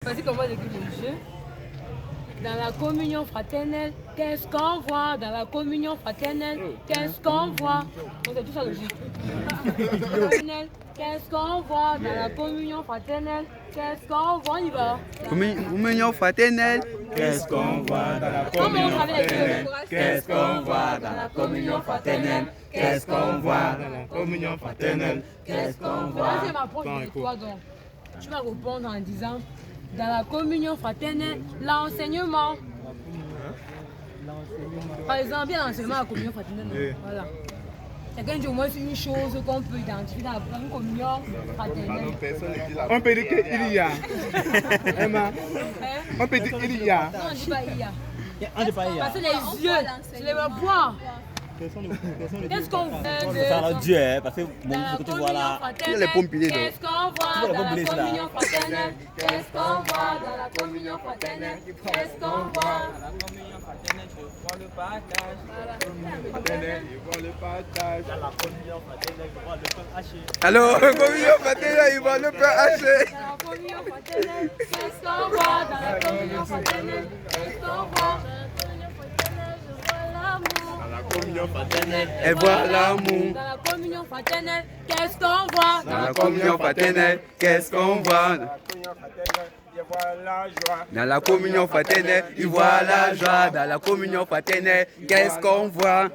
Vas-y, comment on écrit le jeu? Dans la communion fraternelle, qu'est-ce qu'on voit? Dans la communion fraternelle, qu'est-ce qu'on voit? Donc c'est tout ça le jeu. Qu'est-ce qu'on voit? Dans la communion fraternelle, qu'est-ce qu'on voit? On y va. Communion fraternelle. Qu'est-ce qu'on voit dans la communion fraternelle? Qu'est-ce qu'on voit dans la communion fraternelle? Qu'est-ce qu'on voit dans la communion fraternelle? Qu'est-ce qu'on voit? Vas-y, m'approche de toi donc. Tu vas répondre en disant dans la communion fraternelle, l'enseignement. Par exemple, bien l'enseignement à la communion fraternelle. Voilà. Quelqu'un dit au moins une chose qu'on peut identifier dans la communion fraternelle. On peut dire qu'il y a. Emma, on peut dire qu'il y a. Non, on ne dit pas il y a. Parce que les yeux, je les vois. Qu'est-ce qu'on voit Ça Dieu, hein, parce que mon que tu vois là, Il y a les pompilés. qu'est-ce qu'on voit dans la communion fraternelle? Qu'est-ce qu'on voit dans la communion fraternelle? Qu'est-ce qu'on voit dans la communion fraternelle? Je vois le partage. Il voit le partage. dans la communion fraternelle, je vois le pain haché. Alors, communion fraternelle, il va le pain haché. Dans la communion fraternelle, qu'est-ce qu'on voit dans la communion fraternelle? Qu'est-ce qu'on voit dans la communion fraternelle? Je vois l'amour. Dans la communion fraternelle. Elle voit l'amour. Dans la communion fraternelle, qu'est-ce qu'on voit? Dans la communion fraternelle, qu'est-ce qu'on voit? Dans la communion fraternelle, il voit la joie. Dans la communion fraternelle, il voit la joie. Dans la communion fraternelle, qu'est-ce qu'on voit?